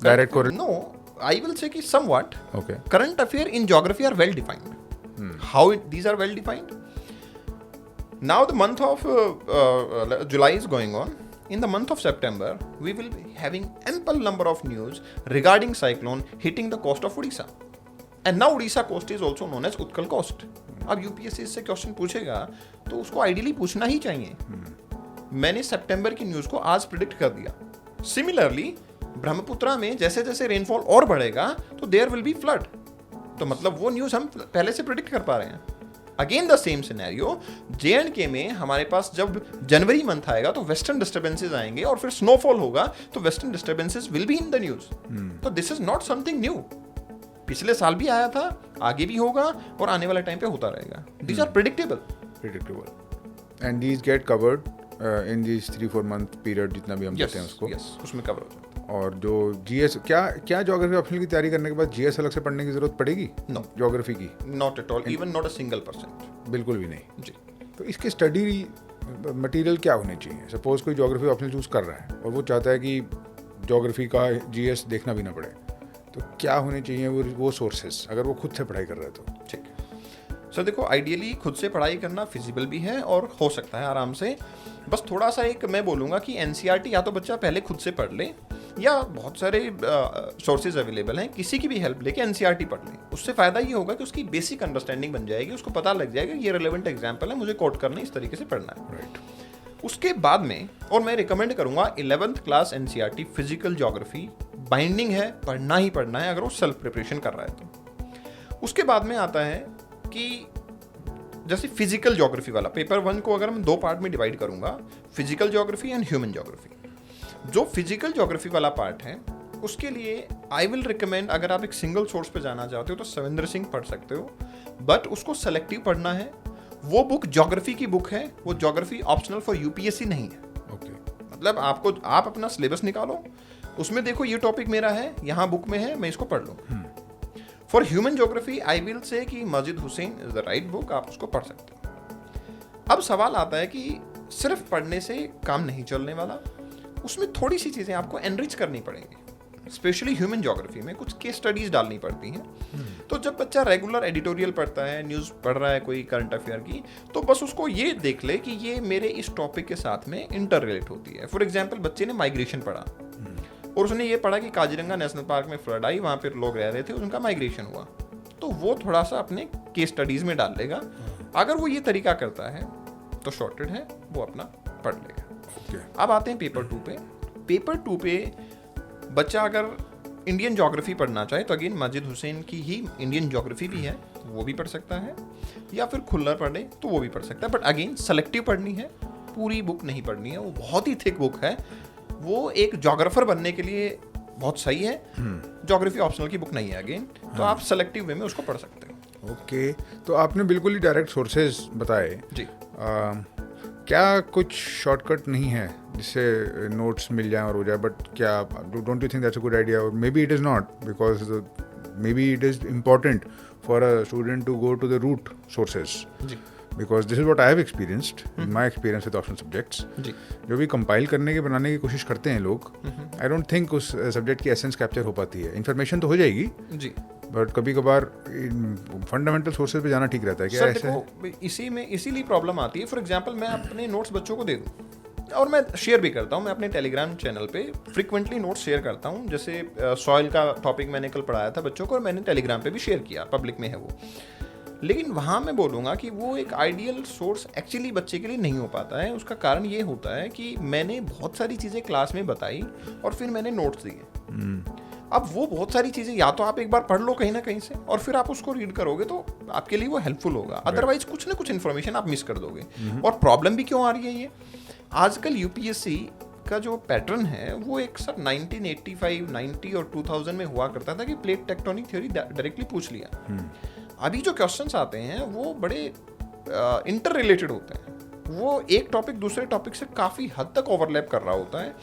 direct correlation. No, I will say कि somewhat. Okay. Current affair in geography are well defined. How these are well defined? Now the month of July is going on. In the month of September, we will be having ample number of news regarding cyclone hitting the coast of Odisha. And now Odisha coast is also known as Utkal coast. अब यूपीएससी इससे क्वेश्चन पूछेगा तो उसको आइडियली पूछना ही चाहिए. मैंने सितंबर की न्यूज को आज प्रिडिक्ट कर दिया. सिमिलरली ब्रह्मपुत्रा में जैसे जैसे रेनफॉल और बढ़ेगा तो देयर विल बी फ्लड. तो मतलब वो न्यूज हम पहले से प्रिडिक्ट कर पा रहे हैं. Again the same scenario, JNK में हमारे पास जब जनवरी मंथ आएगा तो वेस्टर्न डिस्टर्बेंसेस आएंगे और फिर स्नोफॉल होगा तो western disturbances will be in the news. तो this is not something new. पिछले साल भी आया था, आगे भी होगा और आने वाले टाइम पे होता रहेगा. These are predictable. And these get covered in these 3-4 month period जितना भी हम कहते हैं उसको. Yes, उसमें कवर हो जाता है. और जो GS क्या ज्योग्राफी ऑप्शनल की तैयारी करने के बाद GS अलग से पढ़ने की जरूरत पड़ेगी? No. ज्योग्राफी की? Not at all, even not a single percent. बिल्कुल भी नहीं. जी. तो इसके स्टडी मटेरियल क्या होने चाहिए? सपोज कोई ज्योग्राफी ऑप्शनल चूज कर रहा है और वो चाहता है कि ज्योग्राफी का GS देखना भी ना पड़े, तो क्या होने चाहिए वो सोर्सेस, अगर वो खुद से पढ़ाई कर रहा है तो? ठीक. सर देखो, आइडियली खुद से पढ़ाई करना फिजिबल भी है और हो सकता है आराम से. बस थोड़ा सा एक मैं बोलूँगा कि NCERT या तो बच्चा पहले खुद से पढ़ ले, या बहुत सारे सोर्सेज अवेलेबल हैं, किसी की भी हेल्प लेके NCERT पढ़ ले. उससे फ़ायदा ये होगा कि उसकी बेसिक अंडरस्टैंडिंग बन जाएगी, उसको पता लग जाएगा ये रेलेवेंट एग्जाम्पल है, मुझे कोट करना इस तरीके से पढ़ना है. राइट. उसके बाद में और मैं रिकमेंड करूँगा 11th class NCERT physical geography binding है, पढ़ना ही पढ़ना है अगर वो सेल्फ प्रिपरेशन कर रहा है तो. उसके बाद में आता है कि जैसे फिजिकल ज्योग्राफी वाला पेपर 1 को अगर मैं 2 पार्ट में डिवाइड करूंगा, physical geography and human geography. जो फिजिकल ज्योग्राफी वाला पार्ट है उसके लिए आई विल रिकमेंड, अगर आप एक सिंगल सोर्स पे जाना चाहते हो तो सविंदर सिंह पढ़ सकते हो, बट उसको सेलेक्टिव पढ़ना है. वो बुक ज्योग्राफी की बुक है, वो ज्योग्राफी ऑप्शनल फॉर यूपीएससी नहीं है. ओके. मतलब आप अपना सिलेबस निकालो, उसमें देखो ये टॉपिक मेरा है, यहाँ बुक में है, मैं इसको पढ़ लूँ. For human geography I will say कि Majid Husain is the right book, आप उसको पढ़ सकते हो. अब सवाल आता है कि सिर्फ पढ़ने से काम नहीं चलने वाला, उसमें थोड़ी सी चीज़ें आपको एनरिच करनी पड़ेंगी। स्पेशली ह्यूमन ज्योग्राफी में कुछ केस स्टडीज डालनी पड़ती हैं। तो जब बच्चा रेगुलर एडिटोरियल पढ़ता है, न्यूज़ पढ़ रहा है कोई करंट अफेयर की, तो बस उसको ये देख ले कि ये मेरे इस टॉपिक के साथ में इंटर रिलेट होती है। फॉर एग्जाम्पल, बच्चे ने माइग्रेशन पढ़ा और उसने ये पढ़ा कि काजीरंगा नेशनल पार्क में फ्लड आई, वहाँ पर लोग रह रहे थे, उनका माइग्रेशन हुआ, तो वो थोड़ा सा अपने केस स्टडीज में डाल लेगा। अगर वो ये तरीका करता है तो शॉर्टेड है, वो अपना पढ़ लेगा। अब आते हैं पेपर 2 पे। पेपर 2 पे बच्चा अगर इंडियन ज्योग्राफी पढ़ना चाहे तो अगेन माजिद हुसैन की ही इंडियन ज्योग्राफी भी है, वो भी पढ़ सकता है, या फिर खुल्लर पढ़े तो वो भी पढ़ सकता है। बट अगेन सेलेक्टिव पढ़नी है, पूरी बुक नहीं पढ़नी है, वो बहुत ही थिक बुक है, वो एक ज्योग्राफर बनने के लिए बहुत सही है, ज्योग्राफी ऑप्शनल की बुक नहीं है अगेन, तो आप सेलेक्टिव वे में उसको पढ़ सकते हैं। ओके, तो आपने बिल्कुल ही डायरेक्ट सोर्सेज बताए जी। क्या कुछ शॉर्टकट नहीं है जिससे नोट्स मिल जाए और हो जाए? बट क्या don't you think that's a good idea? Or maybe it is not, because maybe it is important for a student to go to the root sources, because this is what I have experienced in my experience with optional subjects. जो भी कंपाइल करने के बनाने की कोशिश करते हैं लोग, आई डोंट थिंक उस सब्जेक्ट की एसेंस कैप्चर हो पाती है। इन्फॉर्मेशन तो हो जाएगी जी, बट कभी कभार फंडामेंटल सोर्सेज पे जाना ठीक रहता है। क्या ऐसा है? इसीलिए प्रॉब्लम आती है। फॉर एग्जांपल, मैं अपने नोट्स बच्चों को दे दूं, और मैं शेयर भी करता हूं, मैं अपने टेलीग्राम चैनल पे फ्रीक्वेंटली नोट्स शेयर करता हूं। जैसे सॉइल का टॉपिक मैंने कल पढ़ाया था बच्चों को, और मैंने टेलीग्राम पे भी शेयर किया, पब्लिक में है वो। लेकिन वहाँ मैं बोलूँगा कि वो एक आइडियल सोर्स एक्चुअली बच्चे के लिए नहीं हो पाता है। उसका कारण ये होता है कि मैंने बहुत सारी चीज़ें क्लास में बताई और फिर मैंने नोट्स दिए। अब वो बहुत सारी चीज़ें या तो आप एक बार पढ़ लो कहीं ना कहीं से, और फिर आप उसको रीड करोगे तो आपके लिए वो हेल्पफुल होगा, अदरवाइज कुछ ना कुछ इन्फॉर्मेशन आप मिस कर दोगे। और प्रॉब्लम भी क्यों आ रही है ये, आजकल यूपीएससी का जो पैटर्न है वो एक सर 1985, 90 और 2000 में हुआ करता था कि प्लेट टेक्टोनिक थ्योरी डायरेक्टली पूछ लिया। अभी जो क्वेश्चंस आते हैं वो बड़े इंटर रिलेटेड होते हैं, वो एक टॉपिक दूसरे टॉपिक से काफ़ी हद तक ओवरलैप कर रहा होता है।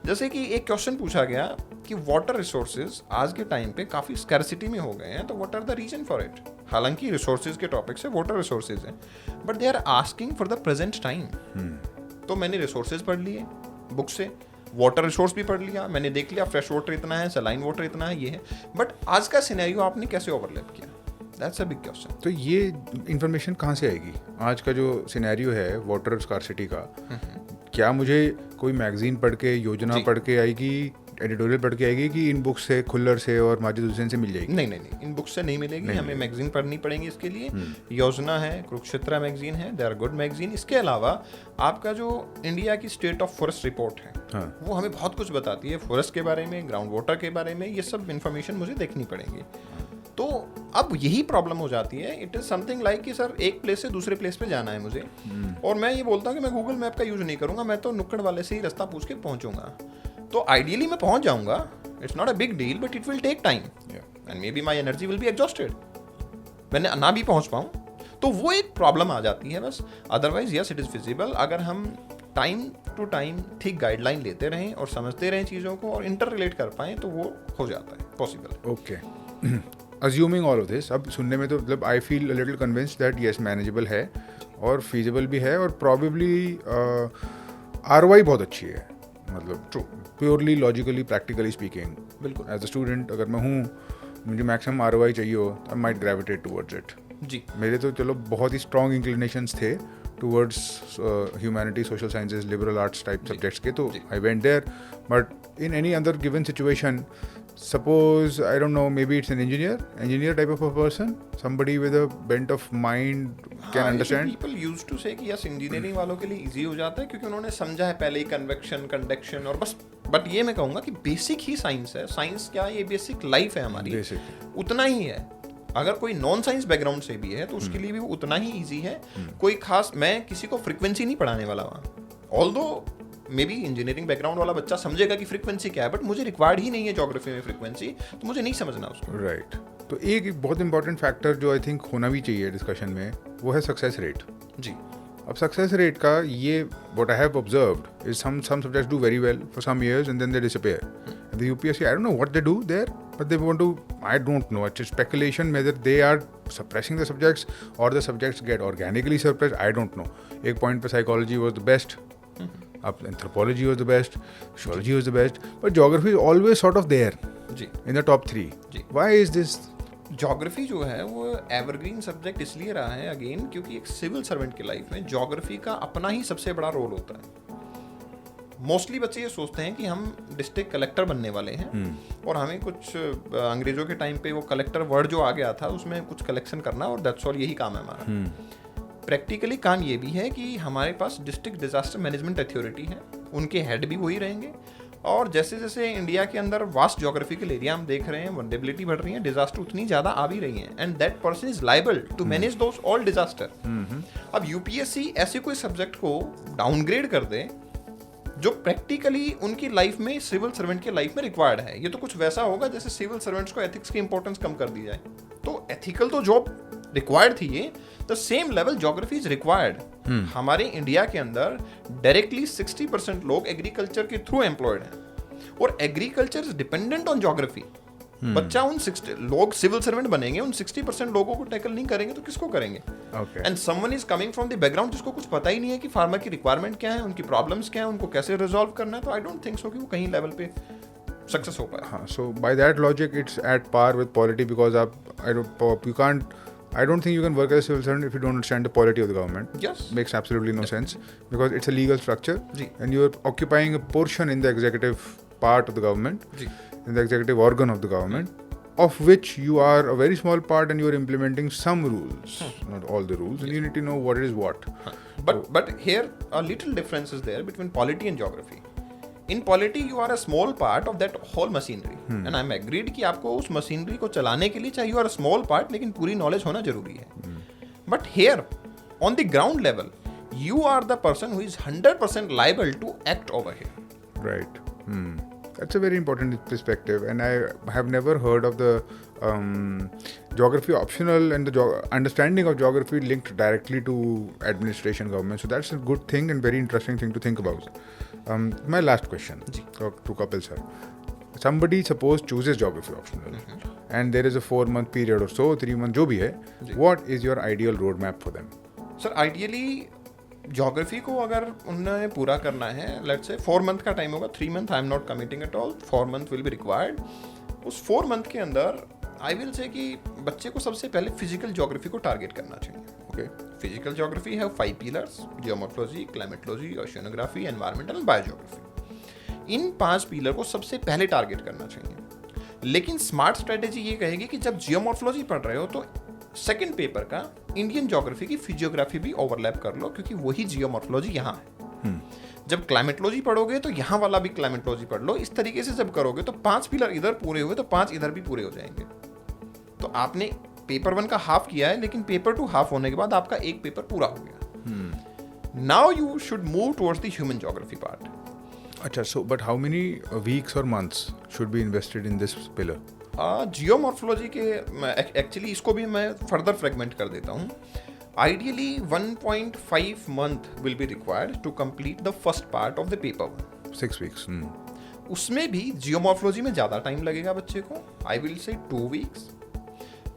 जैसे कि एक क्वेश्चन पूछा गया कि वाटर रिसोर्सेज आज के टाइम पे काफ़ी स्कैरसिटी में हो गए हैं, तो what are the reason for it. हालांकि रिसोर्सेज के टॉपिक से वाटर रिसोर्सेज हैं, but they are asking for the present time. तो मैंने रिसोर्सेज पढ़ लिए बुक से, वाटर रिसोर्स भी पढ़ लिया, मैंने देख लिया फ्रेश वाटर इतना है, सलाइन वाटर इतना है, ये है, बट आज का सिनेरियो आपने कैसे ओवरलैप किया, दैट्स अ बिग क्वेश्चन। तो ये इन्फॉर्मेशन कहाँ से आएगी? आज का जो सिनेरियो है वाटर स्कार्सिटी का, क्या मुझे कोई मैगजीन पढ़ के, योजना पढ़ के आएगी, एडिटोरियल पढ़ के आएगी, कि इन बुक्स से, खुल्लर से और माजिद हुसैन से मिल जाएगी? नहीं, इन बुक्स से नहीं मिलेगी, हमें मैगजीन पढ़नी पड़ेगी इसके लिए। योजना है, कुरुक्षेत्र मैगजीन है, दे आर गुड मैगजीन। इसके अलावा आपका जो इंडिया की स्टेट ऑफ फॉरेस्ट रिपोर्ट है, वो हमें बहुत कुछ बताती है फॉरेस्ट के बारे में, ग्राउंड वाटर के बारे में, ये सब इन्फॉर्मेशन मुझे देखनी पड़ेगी। तो अब यही प्रॉब्लम हो जाती है, इट इज़ समथिंग लाइक कि सर एक प्लेस से दूसरे प्लेस पे जाना है मुझे, और मैं ये बोलता हूँ कि मैं गूगल मैप का यूज़ नहीं करूँगा, मैं तो नुक्कड़ वाले से ही रास्ता पूछ के पहुँचूंगा। तो आइडियली मैं पहुँच जाऊँगा, it's not a big deal, but it will take time and maybe my energy will be exhausted, मैंने ना भी पहुँच पाऊँ, तो वो एक प्रॉब्लम आ जाती है बस। Otherwise yes, it is feasible, अगर हम टाइम टू टाइम ठीक गाइडलाइन लेते रहें और समझते रहें चीज़ों को और इंटर रिलेट कर पाएँ, तो वो हो जाता है possible. Okay, assuming all of this, अब सुनने में तो मतलब I feel a little convinced that yes manageable है और फीजिबल भी है, और प्रॉबेबली आरओआई बहुत अच्छी है, मतलब true, purely logically practically speaking. बिल्कुल, एज अ स्टूडेंट अगर मैं हूँ, मुझे मैक्सिमम आरओआई चाहिए हो, I might gravitate towards it. जी, मेरे तो चलो बहुत ही स्ट्रॉन्ग इंक्लिनेशंस थे towards humanity, social sciences, liberal arts type subjects के, तो I went there. But in any other given situation, suppose I don't know, maybe it's an engineer type of a person, somebody with a bent of mind can understand. People used to say कि यस इंजीनियरिंग वालों के लिए इजी हो जाता है क्योंकि उन्होंने समझा है पहले ही कन्वेक्शन, कंडक्शन और बस। बट ये मैं कहूँगा कि बेसिक ही साइंस है। साइंस क्या, ये बेसिक लाइफ है हमारी, बेसिक उतना ही है। अगर कोई नॉन साइंस बैकग्राउंड से भी है तो उसके लिए भी वो उतना ही ईजी है। कोई खास, मैं किसी को फ्रिक्वेंसी नहीं पढ़ाने वाला वहाँ, although may be engineering background वाला बच्चा समझेगा कि फ्रीक्वेंसी क्या है, बट मुझे रिक्वायर्ड ही नहीं है ज्योग्राफी में फ्रीक्वेंसी, तो मुझे नहीं समझना उसको। राइट। तो एक बहुत इंपॉर्टेंट फैक्टर जो आई थिंक होना भी चाहिए डिस्कशन में, वो है सक्सेस रेट। जी, अब सक्सेस रेट का ये what I have observed is some subjects do very well for some years and then they disappear. The UPSC, I don't know what they do there, but they want to, I don't know, it's speculation whether they are suppressing the subjects or the subjects get organically suppressed, I don't know. एक point पे psychology was the best, anthropology was the best, sociology was the best, but geography is always sort of there जी in the top 3. जी. Why is this? ज्योग्राफी जो है वो एवरग्रीन सब्जेक्ट इसलिए रहा है अगेन क्योंकि एक सिविल सर्वेंट की लाइफ में ज्योग्राफी का अपना ही सबसे बड़ा रोल होता है. मोस्टली बच्चे ये सोचते हैं कि हम डिस्ट्रिक्ट कलेक्टर बनने वाले हैं और हमें कुछ अंग्रेजों के टाइम पे वो कलेक्टर वर्ड जो आ गया था उसमें कुछ कलेक्शन करना और दैट्स ऑल, यही काम है हमारा. प्रैक्टिकली काम ये भी है कि हमारे पास डिस्ट्रिक्ट डिजास्टर मैनेजमेंट अथॉरिटी है, उनके हेड भी वही रहेंगे. और जैसे जैसे इंडिया के अंदर वास्ट ज्योग्राफिकल एरिया हम देख रहे हैं, वनरेबिलिटी बढ़ रही है, डिजास्टर उतनी ज़्यादा आ भी रही है and that person is liable to manage those all disaster. अब यूपीएससी ऐसे कोई सब्जेक्ट को डाउनग्रेड कर दे जो प्रैक्टिकली उनकी लाइफ में, सिविल सर्वेंट की लाइफ में रिक्वायर्ड है. ये तो कुछ वैसा होगा जैसे सिविल सर्वेंट्स को एथिक्स की इंपॉर्टेंस कम कर दी जाए. तो एथिकल तो जॉब रिक्वायर्ड थी ये, the same level geography is required. हमारे इंडिया के अंदर डायरेक्टली 60% लोग एग्रीकल्चर के थ्रू एम्प्लॉयड हैं और agriculture is dependent on geography. बच्चा उन 60 लोग सिविल सर्वेंट बनेंगे, उन 60% लोगों को टैकल नहीं करेंगे तो किसको करेंगे? And someone is coming from the background जिसको कुछ पता ही नहीं है कि फार्मर की रिक्वायरमेंट क्या है, उनकी प्रॉब्लम्स क्या है, उनको कैसे रिजॉल्व करना है. तो आई डोंट थिंक सो कि वो कहीं लेवल पे सक्सेस हो पाए. हाँ, so by that logic it's at par with polity because I don't think you can work as a civil servant if you don't understand the polity of the government. Yes. Makes absolutely no sense because it's a legal structure ji. and you're occupying a portion in the executive part of the government, ji. in the executive organ of the government, of which you are a very small part and you're implementing some rules, not all the rules, and you need to know what is what. But here a little difference is there between polity and geography. In polity you are a small part of that whole machinery and I'm agreed कि आपको उस मशीनरी को चलाने के लिए चाहिए you are a small part, लेकिन पूरी नॉलेज होना जरूरी है. But here on the ground level you are the person who is 100% liable to act over here. Right. That's a very important perspective, and I have never heard of the geography optional and the understanding of geography linked directly to administration government. So that's a good thing and very interesting thing to think about. My last question to Kapil sir. Somebody suppose chooses geography optional and there is a 4-month period or so, 3 months जो भी है, what is your ideal roadmap for them? Sir, ideally geography को अगर उन्हें पूरा करना है, लेट्स से 4 मंथ का टाइम होगा, 3 month I am not committing at all, 4 month will be required. उस 4 मंथ के अंदर आई विल से कि बच्चे को सबसे पहले फिजिकल ज्योग्राफी को टारगेट करना चाहिए. ओके, फिजिकल ज्योग्राफी है 5 pillars: geomorphology, climatology, oceanography, environmental, biogeography. इन 5 पिलर को सबसे पहले टारगेट करना चाहिए. लेकिन स्मार्ट स्ट्रेटेजी ये कहेगी कि जब जियोमॉर्फोलॉजी पढ़ रहे हो तो सेकंड पेपर का इंडियन ज्योग्राफी की फिजियोग्राफी भी ओवरलैप कर लो क्योंकि वही जियोमॉर्फोलॉजी यहाँ है. जब क्लाइमेटोलॉजी पढ़ोगे तो यहाँ वाला भी क्लाइमेटोलॉजी पढ़ लो. इस तरीके से जब करोगे तो 5 पिलर इधर पूरे हुए तो 5 इधर भी पूरे हो जाएंगे. तो आपने पेपर 1 का हाफ किया है, लेकिन पेपर 2 हाफ होने के बाद आपका एक पेपर पूरा हो गया. Now you should move towards the human geography part. अच्छा, so but how many weeks or months should be invested in this pillar? Geomorphology के एक्चुअली इसको भी मैं फर्दर फ्रेगमेंट कर देता हूँ. Ideally 1.5 month will be required to complete the first part of the paper. 6 weeks. उसमें भी जियोमॉर्फोलॉजी में ज़्यादा टाइम लगेगा बच्चे को, आई विल से 2 वीक्स.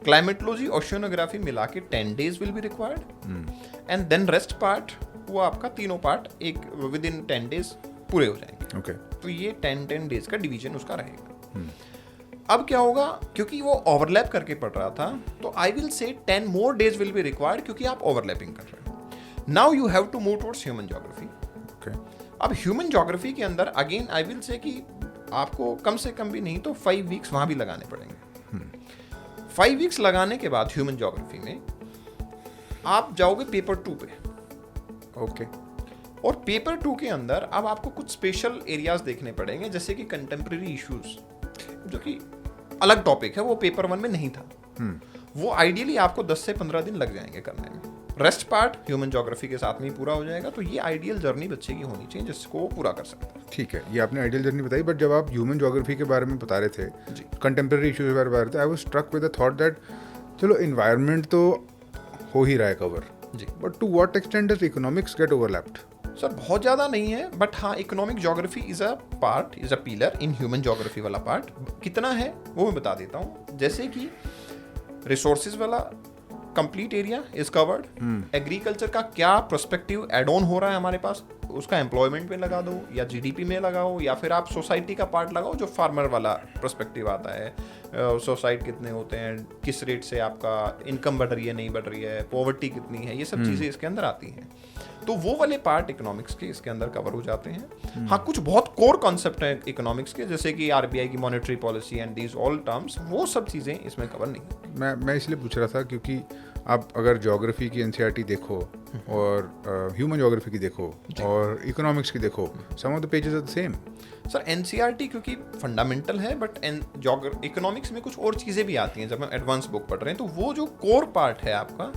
क्लाइमेटोलॉजी, ओशियनोग्राफी मिला के 10 days will be required and then rest part वो आपका तीनों पार्ट एक विद इन 10 days पूरे हो जाएंगे. Okay. तो ये 10 days का डिवीजन उसका रहेगा. अब क्या होगा, क्योंकि वो ओवरलैप करके पढ़ रहा था तो आई विल से 10 more days will be required क्योंकि आप ओवरलैपिंग कर रहे हो. Now you have to move towards human geography. अब ह्यूमन ज्योग्राफी के अंदर अगेन आई विल से कि आपको कम से कम भी नहीं तो 5 weeks वहां भी लगाने पड़ेंगे. 5 weeks लगाने के बाद ह्यूमन ज्योग्राफी में आप जाओगे पेपर 2 पे. ओके. और पेपर 2 के अंदर अब आपको कुछ स्पेशल एरियाज देखने पड़ेंगे जैसे कि कंटेम्प्रेरी इश्यूज, जो कि अलग टॉपिक है, वो पेपर 1 में नहीं था. वो आइडियली आपको 10 से 15 दिन लग जाएंगे करने में. रेस्ट पार्ट ह्यूमन ज्योग्राफी के साथ में ही पूरा हो जाएगा. तो ये आइडियल जर्नी बच्चे की होनी चाहिए जिसको वो पूरा कर सकता है. ठीक है, ये आपने आइडियल जर्नी बताई, बट जब आप ह्यूमन ज्योग्राफी के बारे में बता रहे थे, जी, कंटेम्प्रेरी इश्यूज के बारे में बता रहे थे, I was struck with the thought that चलो इन्वायरमेंट तो हो ही रहा है कवर, जी, but to what extent does economics get overlapped? Sir बहुत ज़्यादा नहीं है, बट हाँ economic geography is a part, is a pillar in human geography वाला पार्ट. कितना है वो मैं बता देता हूँ. जैसे कि रिसोर्सेज वाला complete area is covered. Agriculture का क्या पर्सपेक्टिव एड ऑन हो रहा है हमारे पास, उसका एम्प्लॉयमेंट में लगा दो या जीडीपी में लगाओ, या फिर आप सोसाइटी का पार्ट लगाओ जो फार्मर वाला पर्सपेक्टिव आता है। सोसाइटी कितने होते हैं, किस रेट से आपका इनकम बढ़ रही है नहीं बढ़ रही है, पॉवर्टी कितनी है, ये सब चीज़ें इसके अंदर आती हैं। तो वो वाले पार्ट इकोनॉमिक्स के इसके अंदर कवर हो जाते हैं। हाँ, कुछ बहुत कोर कॉन्सेप्ट हैं इकोनॉमिक्स के, जैसे कि आरबीआई की monetary policy and these all terms, वो सब चीज़ें इसमें कवर नहीं। मैं इसलिए पूछ रहा था क्योंकि आप अगर ज्योग्राफी की एनसीईआरटी देखो और ह्यूमन ज्योग्राफी की देखो और इकोनॉमिक्स की देखो, some of the pages are the same. Sir NCERT क्योंकि फंडामेंटल है, बट इकोनॉमिक्स में कुछ और चीज़ें भी आती हैं जब हम एडवांस बुक पढ़ रहे हैं, तो वो जो कोर पार्ट है आपका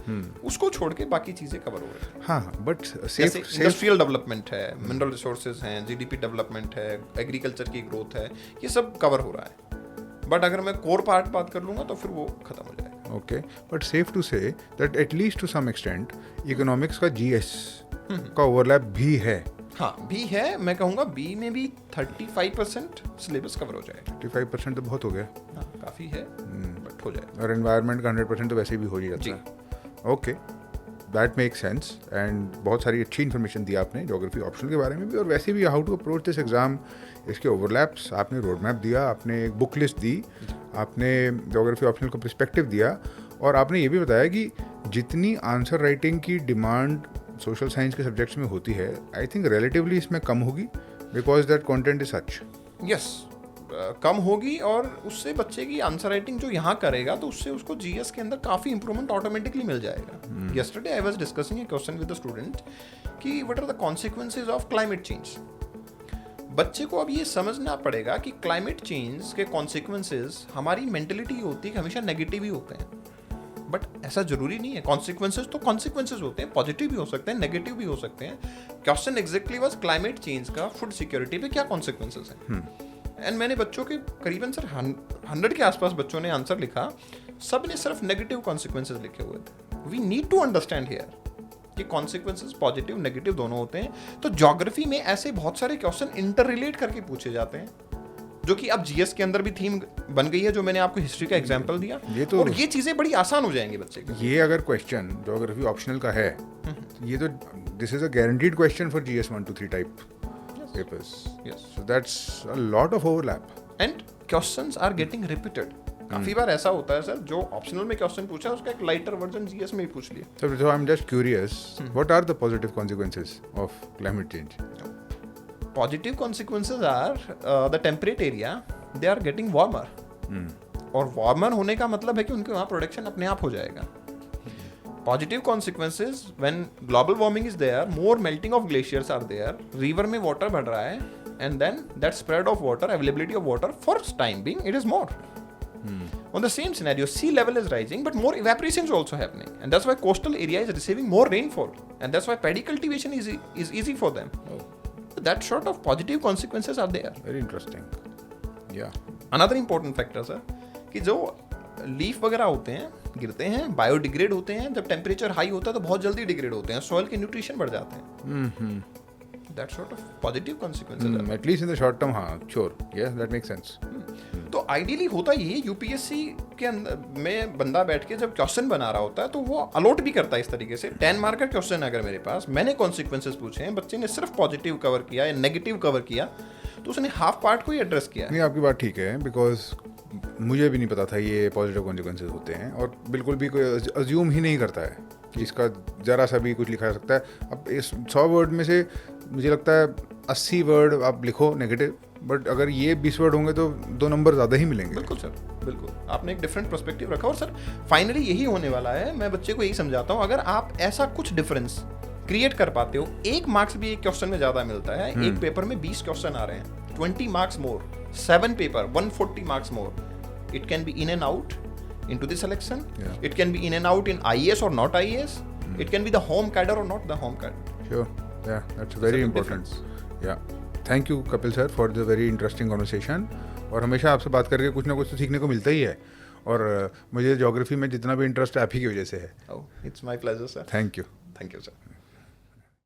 उसको छोड़ के बाकी चीज़ें कवर हो रही हैं। हाँ, बट जैसे इंडस्ट्रियल डेवलपमेंट है, मिनरल रिसोर्सेज हैं, जीडीपी डेवलपमेंट है, एग्रीकल्चर की ग्रोथ है, ये सब कवर हो रहा है। बट अगर मैं कोर पार्ट बात कर लूँगा तो फिर वो खत्म हो जाएगा। Okay, but safe to say that at least to some extent economics का जीएस का ओवरलैप भी है। हाँ भी है, मैं कहूँगा बी में भी 35% सिलेबस कवर हो जाएगा। 35% तो बहुत हो गया। हाँ काफ़ी है, बट हो जाएगा। और एनवायरनमेंट का 100% तो वैसे भी हो ही जाता है। Okay, that make sense and बहुत सारी अच्छी इन्फॉर्मेशन दी आपने ज्योग्राफी ऑप्शनल के बारे में भी, और वैसे भी how to approach this exam, इसके ओवरलैप्स, आपने रोड मैप दिया, आपने एक बुक लिस्ट दी, आपने ज्योग्राफी ऑप्शनल का पर्सपेक्टिव दिया, और आपने ये भी बताया कि जितनी आंसर राइटिंग की डिमांड सोशल साइंस के सब्जेक्ट्स में होती है, आई थिंक रिलेटिवली इसमें कम होगी, because that content is such. Yes, कम होगी, और उससे बच्चे की आंसर राइटिंग जो यहाँ करेगा तो उससे उसको जीएस के अंदर काफ़ी इंप्रूवमेंट ऑटोमेटिकली मिल जाएगा। Yesterday I was discussing a question with the student कि what are the consequences of climate change. बच्चे को अब ये समझना पड़ेगा कि क्लाइमेट चेंज के कॉन्सिक्वेंसेज, हमारी मेंटेलिटी होती है कि हमेशा नेगेटिव ही होते हैं, बट ऐसा जरूरी नहीं है। कॉन्सिक्वेंसेज तो कॉन्सिक्वेंसेज होते हैं, पॉजिटिव भी हो सकते हैं, नेगेटिव भी हो सकते हैं। Question exactly was climate change का फूड सिक्योरिटी पे क्या कॉन्सिक्वेंसेज हैं। एंड मैंने बच्चों के करीबन सर 100 के आसपास बच्चों ने आंसर लिखा, सब ने सिर्फ नेगेटिव कॉन्सिक्वेंसेज लिखे हुए थे। We need to understand here कि कॉन्सिक्वेंसेज पॉजिटिव नेगेटिव दोनों होते हैं। तो ज्योग्राफी में ऐसे बहुत सारे क्वेश्चन इंटर रिलेट करके पूछे जाते हैं, जो कि अब जीएस के अंदर भी थीम बन गई है, जो मैंने आपको हिस्ट्री का एग्जांपल दिया। और ये चीजें बड़ी आसान हो जाएंगी बच्चे के। ये अगर क्वेश्चन ज्योग्राफी ऑप्शनल का है, ये तो this is a guaranteed question for GS 1 to 3 type papers. Yes, so that's a lot of overlap and questions are getting repeated. काफी बार ऐसा होता है सर, जो ऑप्शनल में क्वेश्चन पूछा है उसका एक लाइटर वर्जन जीएस में ही पूछ लिया। So I'm just curious, what are the positive consequences of climate change? Positive consequences are the temperate area, they are getting warmer. और वार्मर होने का मतलब है कि उनके वहाँ प्रोडक्शन अपने आप हो जाएगा। Positive consequences, when global warming is there, more melting of glaciers are there, river में वाटर बढ़ रहा है, and then that spread of water, availability of water for time being it is more. On the same scenario, sea level is rising, but more evaporation is also happening, and that's why coastal area is receiving more rainfall, and that's why paddy cultivation is easy for them. So that sort of positive consequences are there. Very interesting. Yeah. Another important factor sir, कि जो लीफ वगैरह होते हैं गिरते हैं, बायोडिग्रेड होते हैं, जब टेम्परेचर हाई होता है तो बहुत जल्दी डिग्रेड होते हैं, सॉइल के न्यूट्रिशन बढ़ जाते हैं. That sort of positive consequences are. At least in the short term, हाँ, sure. Yeah, that makes sense. तो आइडियली होता ये यूपीएससी के अंदर में बंदा बैठ के जब क्वेश्चन बना रहा होता है तो वो अलॉट भी करता है इस तरीके से. 10 मार्क का क्वेश्चन है अगर मेरे पास, मैंने कॉन्सिक्वेंसेस पूछे हैं, बच्चे ने सिर्फ पॉजिटिव कवर किया या नेगेटिव कवर किया, तो उसने हाफ पार्ट को ही एड्रेस किया. नहीं, आपकी बात ठीक है, बिकॉज मुझे भी नहीं पता था ये पॉजिटिव कॉन्सिक्वेंसेज होते हैं, और बिल्कुल भी कोई अज्यूम ही नहीं करता है कि इसका ज़रा सा भी कुछ लिखा जा सकता है. अब इस 100 वर्ड में से मुझे लगता है 80 वर्ड आप लिखो नेगेटिव, बट अगर ये 20 वर्ड होंगे तो 2 नंबर ज़्यादा ही मिलेंगे. बिल्कुल सर, बिल्कुल आपने एक डिफरेंट पर्सपेक्टिव रखा. और सर फाइनली यही होने वाला है. मैं बच्चे को यही समझाता हूँ, अगर आप ऐसा कुछ डिफरेंस क्रिएट कर पाते हो, 1 मार्क्स भी एक क्वेश्चन में ज़्यादा मिलता है. एक पेपर में 20 क्वेश्चन आ रहे हैं, 20 marks more, 7 paper 140 marks more. It can be in and out into the selection. It can be in and out in IAS or not IAS. It can be the home cadre or not the home cadre. Sure. Yeah, that's very important. Yeah. Thank you Kapil sir for the very interesting conversation. और हमेशा आपसे बात करके कुछ ना कुछ तो सीखने को मिलता ही है, और मुझे ज्योग्राफी में जितना भी इंटरेस्ट है आप ही की वजह से है. Oh, it's my pleasure sir. Thank you. Thank you sir.